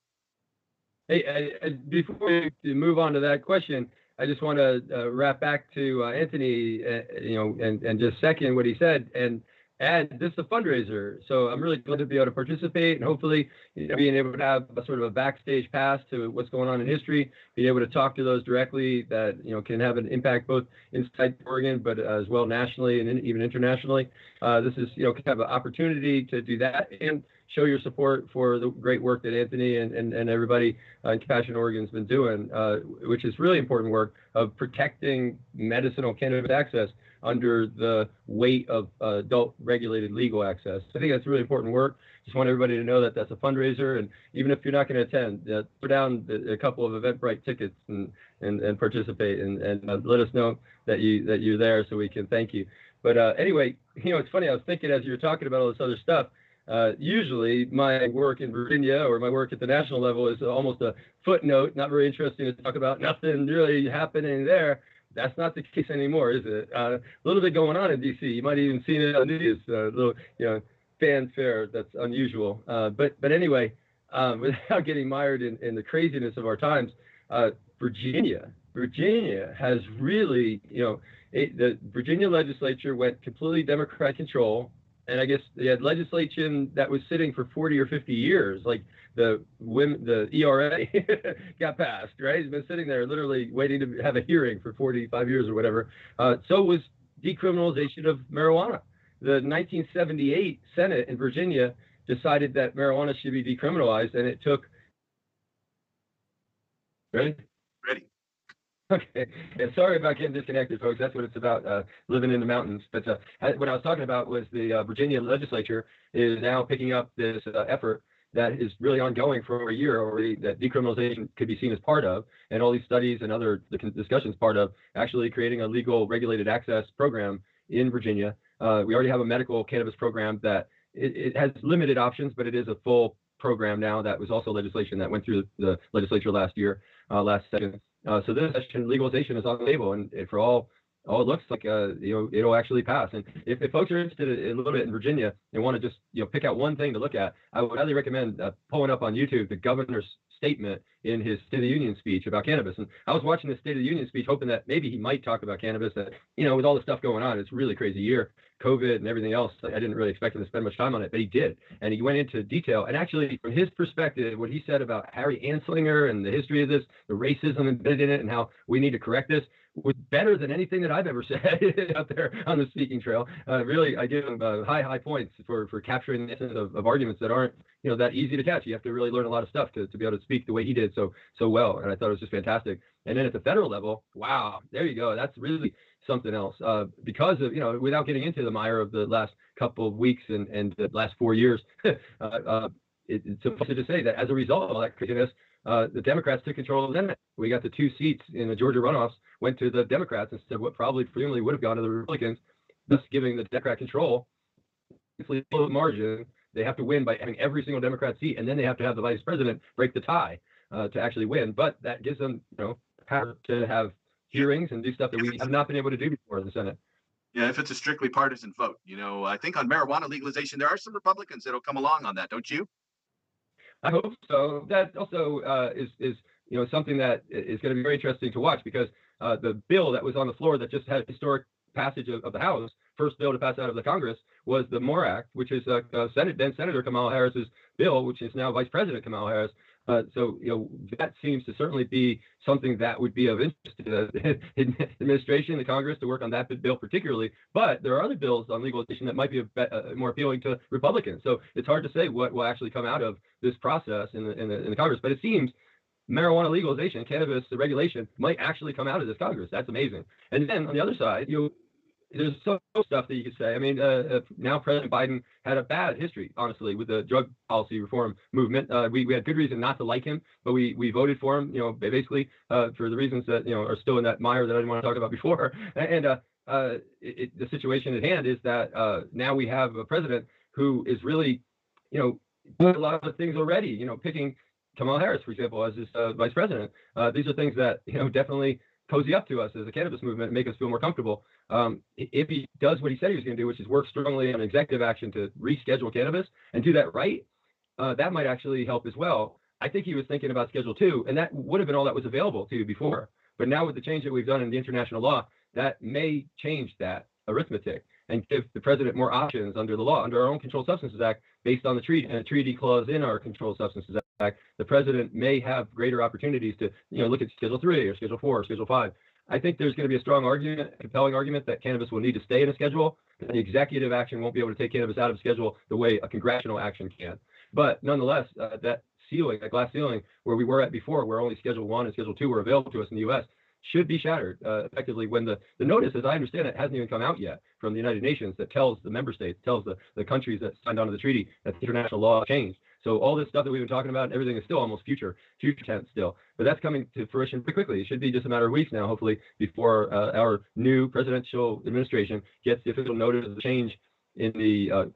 Hey, before we move on to that question, I just want to wrap back to Anthony, and just second what he said, and add this is a fundraiser. So I'm really glad to be able to participate, and hopefully being able to have a sort of a backstage pass to what's going on in history, be able to talk to those directly that can have an impact both inside Oregon, but as well nationally and even internationally. This is kind of an opportunity to do that and show your support for the great work that Anthony and everybody in Compassion Oregon has been doing, which is really important work of protecting medicinal cannabis access under the weight of adult regulated legal access. I think that's really important work. Just want everybody to know that that's a fundraiser, and even if you're not going to attend, throw down a couple of Eventbrite tickets and participate, and let us know that you're there so we can thank you. But anyway, it's funny. I was thinking as you were talking about all this other stuff. Usually my work in Virginia or my work at the national level is almost a footnote, not very interesting to talk about, nothing really happening there. That's not the case anymore, is it? A little bit going on in DC. You might have even seen it on the news, a little, fanfare that's unusual. But anyway, without getting mired in the craziness of our times, Virginia has really, the Virginia legislature went completely Democrat control. And I guess they had legislation that was sitting for 40 or 50 years, like the ERA got passed, right? It's been sitting there literally waiting to have a hearing for 45 years or whatever. So was decriminalization of marijuana. The 1978 Senate in Virginia decided that marijuana should be decriminalized, and it took. Ready? Ready. Okay. Yeah, sorry about getting disconnected, folks. That's what it's about, living in the mountains. But what I was talking about was the Virginia legislature is now picking up this effort that is really ongoing for over a year already, that decriminalization could be seen as part of, and all these studies and other discussions part of actually creating a legal regulated access program in Virginia. We already have a medical cannabis program that it has limited options, but it is a full program now. That was also legislation that went through the legislature last year, last session. So this session, legalization is on the table, and for all it looks like, it'll actually pass. And if folks are interested a little bit in Virginia and want to just pick out one thing to look at, I would highly recommend pulling up on YouTube the governor's statement in his State of the Union speech about cannabis. And I was watching the State of the Union speech hoping that maybe he might talk about cannabis. That with all the stuff going on, it's a really crazy year, COVID and everything else. I didn't really expect him to spend much time on it, but he did. And he went into detail. And actually, from his perspective, what he said about Harry Anslinger and the history of this, the racism embedded in it, and how we need to correct this, was better than anything that I've ever said out there on the speaking trail. Really, I give him high points for capturing the essence of arguments that aren't that easy to catch. You have to really learn a lot of stuff to be able to speak the way he did so well, and I thought it was just fantastic. And then at the federal level, wow, there you go. That's really something else. Because of without getting into the mire of the last couple of weeks and the last 4 years, it's supposed to say that as a result of all that craziness, the Democrats took control of the Senate. We got the 2 seats in the Georgia runoffs went to the Democrats instead of what probably presumably would have gone to the Republicans, thus giving the Democrat control. Margin, they have to win by having every single Democrat seat, and then they have to have the vice president break the tie to actually win. But that gives them power to have hearings and do stuff that we have not been able to do before in the Senate. Yeah, if it's a strictly partisan vote. I think on marijuana legalization, there are some Republicans that'll come along on that, don't you? I hope so. That also is something that is going to be very interesting to watch, because the bill that was on the floor that just had historic passage of the House, first bill to pass out of the Congress, was the MORE Act, which is then Senator Kamala Harris's bill, which is now Vice President Kamala Harris. So that seems to certainly be something that would be of interest to the administration, the Congress, to work on that bill particularly. But there are other bills on legalization that might be more appealing to Republicans. So it's hard to say what will actually come out of this process in the Congress. But it seems marijuana legalization, cannabis regulation, might actually come out of this Congress. That's amazing. And then on the other side, there's so stuff that you could say. I mean, now President Biden had a bad history, honestly, with the drug policy reform movement. We had good reason not to like him, but we voted for him, basically for the reasons that, are still in that mire that I didn't want to talk about before. And the situation at hand is that now we have a president who is really, doing a lot of things already, picking Kamala Harris, for example, as his vice president. These are things that, definitely cozy up to us as a cannabis movement and make us feel more comfortable. If he does what he said he was going to do, which is work strongly on executive action to reschedule cannabis and do that right, that might actually help as well. I think he was thinking about Schedule 2, and that would have been all that was available to you before. But now with the change that we've done in the international law, that may change that arithmetic and give the president more options under the law, under our own Controlled Substances Act, based on the treaty and a treaty clause in our Controlled Substances Act. The president may have greater opportunities to, look at Schedule 3 or Schedule 4 or Schedule 5. I think there's going to be a strong argument, a compelling argument, that cannabis will need to stay in a schedule, and the executive action won't be able to take cannabis out of schedule the way a congressional action can. But nonetheless, that ceiling, that glass ceiling where we were at before, where only Schedule 1 and Schedule 2 were available to us in the U.S., should be shattered effectively when the notice, as I understand it, hasn't even come out yet from the United Nations that tells the member states, tells the countries that signed onto the treaty that the international law changed. So all this stuff that we've been talking about, everything is still almost future tense still. But that's coming to fruition pretty quickly. It should be just a matter of weeks now, hopefully, before our new presidential administration gets the official notice of the change in the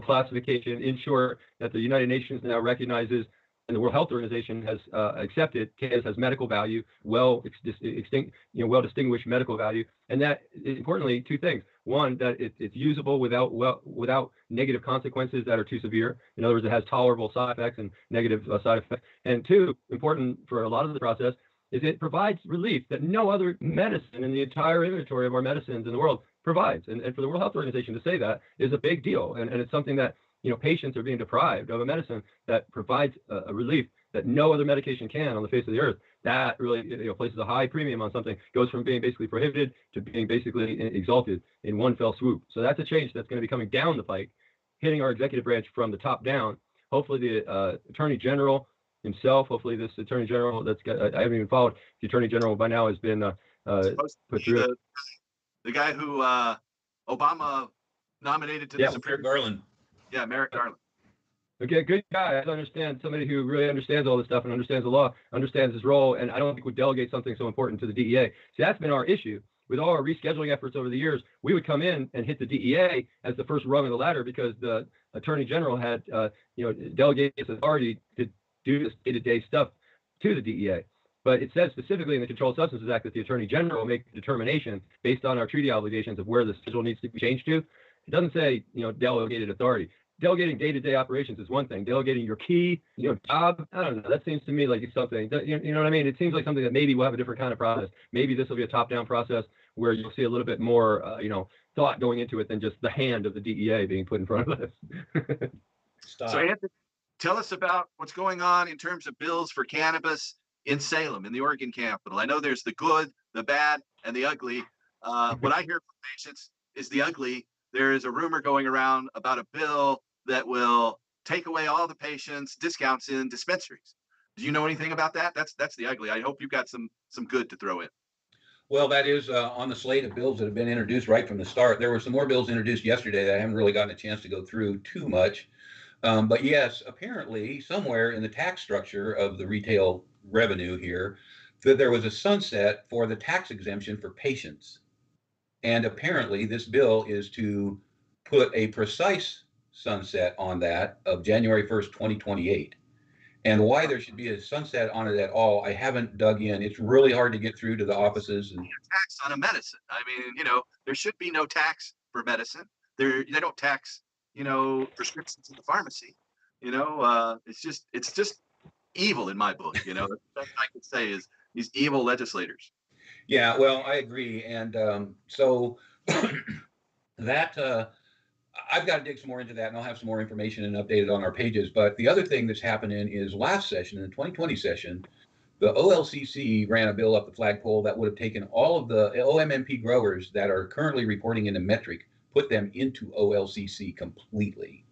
classification. In short, that the United Nations now recognizes and the World Health Organization has accepted cannabis has medical value, well distinguished medical value, and that importantly, 2 things: one, that it's usable without negative consequences that are too severe. In other words, it has tolerable side effects and negative side effects. And 2, important for a lot of the process, is it provides relief that no other medicine in the entire inventory of our medicines in the world provides. And for the World Health Organization to say that is a big deal, and it's something that patients are being deprived of a medicine that provides a relief that no other medication can on the face of the earth. That really places a high premium on something, goes from being basically prohibited to being basically exalted in one fell swoop. So that's a change that's going to be coming down the pike, hitting our executive branch from the top down. Hopefully the Attorney General himself, hopefully this Attorney General I haven't even followed, the Attorney General by now has been put through. The guy who Obama nominated to the Supreme Court. Garland. Yeah, Merrick Garland. Okay, good guy. I understand somebody who really understands all this stuff and understands the law, understands his role, and I don't think would delegate something so important to the DEA. See, that's been our issue. With all our rescheduling efforts over the years, we would come in and hit the DEA as the first rung of the ladder because the Attorney General had, delegated his authority to do this day-to-day stuff to the DEA. But it says specifically in the Controlled Substances Act that the Attorney General will make a determination based on our treaty obligations of where the schedule needs to be changed to. It doesn't say, delegated authority. Delegating day-to-day operations is one thing. Delegating your key, job, I don't know. That seems to me like it's something. You know what I mean? It seems like something that maybe we'll have a different kind of process. Maybe this will be a top-down process where you'll see a little bit more, thought going into it than just the hand of the DEA being put in front of us. So, Anthony, tell us about what's going on in terms of bills for cannabis in Salem, in the Oregon capital. I know there's the good, the bad, and the ugly. What I hear from patients is the ugly. There is a rumor going around about a bill that will take away all the patients' discounts in dispensaries. Do you know anything about that? That's the ugly. I hope you've got some good to throw in. Well, that is on the slate of bills that have been introduced right from the start. There were some more bills introduced yesterday that I haven't really gotten a chance to go through too much. But yes, apparently somewhere in the tax structure of the retail revenue here, that there was a sunset for the tax exemption for patients. And apparently this bill is to put a precise sunset on that of January 1st, 2028. And why there should be a sunset on it at all, I haven't dug in. It's really hard to get through to the offices. And Tax on a medicine. I mean, there should be no tax for medicine. They don't tax, prescriptions in the pharmacy. It's just evil in my book. The best I could say is these evil legislators. yeah, well, I agree. And so that I've got to dig some more into that, and I'll have some more information and update it on our pages. But the other thing that's happening is last session, in the 2020 session, the OLCC ran a bill up the flagpole that would have taken all of the OMMP growers that are currently reporting in the metric, put them into OLCC completely.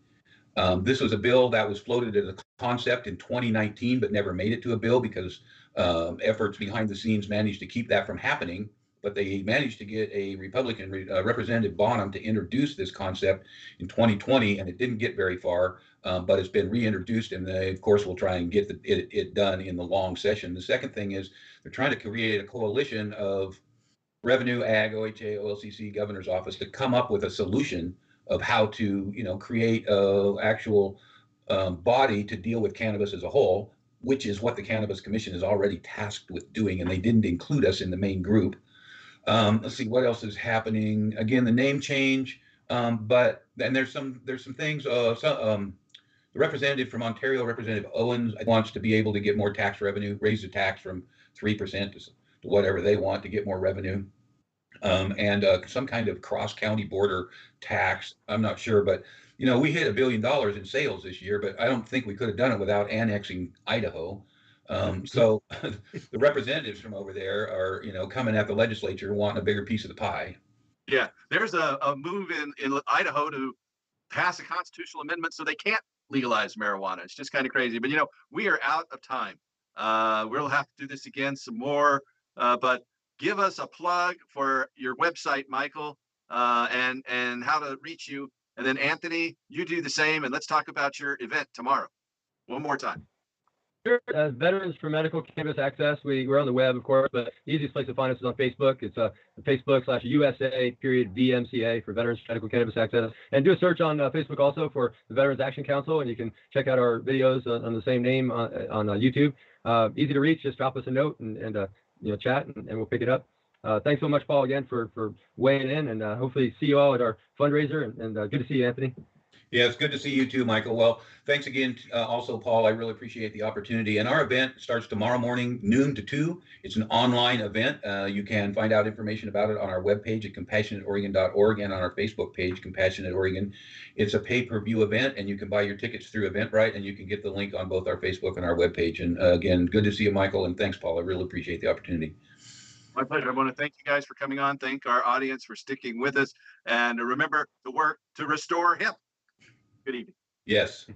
This was a bill that was floated as a concept in 2019, but never made it to a bill because efforts behind the scenes managed to keep that from happening. But they managed to get a Republican Representative Bonham to introduce this concept in 2020, and it didn't get very far. But it's been reintroduced, and they, of course, will try and get it done in the long session. The second thing is they're trying to create a coalition of Revenue, Ag, OHA, OLCC, Governor's Office to come up with a solution of how to, create a actual body to deal with cannabis as a whole, which is what the Cannabis Commission is already tasked with doing, and they didn't include us in the main group. Let's see what else is happening. Again, the name change, but then there's some things. The representative from Ontario, Representative Owens, wants to be able to get more tax revenue, raise the tax from 3% to whatever they want to get more revenue. And some kind of cross-county border tax. I'm not sure, but we hit $1 billion in sales this year, but I don't think we could have done it without annexing Idaho. So the representatives from over there are, coming at the legislature wanting a bigger piece of the pie. Yeah, there's a move in Idaho to pass a constitutional amendment so they can't legalize marijuana. It's just kind of crazy. But we are out of time. We'll have to do this again some more. But give us a plug for your website, Michael, and how to reach you. And then Anthony, you do the same. And let's talk about your event tomorrow. One more time. Sure. Veterans for Medical Cannabis Access. We're on the web, of course, but the easiest place to find us is on Facebook. It's Facebook.USA/VMCA for Veterans for Medical Cannabis Access. And do a search on Facebook also for the Veterans Action Council, and you can check out our videos on the same name on YouTube. Easy to reach. Just drop us a note and chat, and we'll pick it up. Thanks so much, Paul, again for weighing in, and hopefully see you all at our fundraiser. And good to see you, Anthony. Yeah, it's good to see you too, Michael. Well, thanks again. Also, Paul, I really appreciate the opportunity. And our event starts tomorrow morning, noon to 2. It's an online event. You can find out information about it on our webpage at compassionateoregon.org and on our Facebook page, Compassionate Oregon. It's a pay-per-view event, and you can buy your tickets through Eventbrite, and you can get the link on both our Facebook and our webpage. And again, good to see you, Michael, and thanks, Paul. I really appreciate the opportunity. My pleasure. I want to thank you guys for coming on. Thank our audience for sticking with us. And remember to work to restore hemp. Good evening. Yes.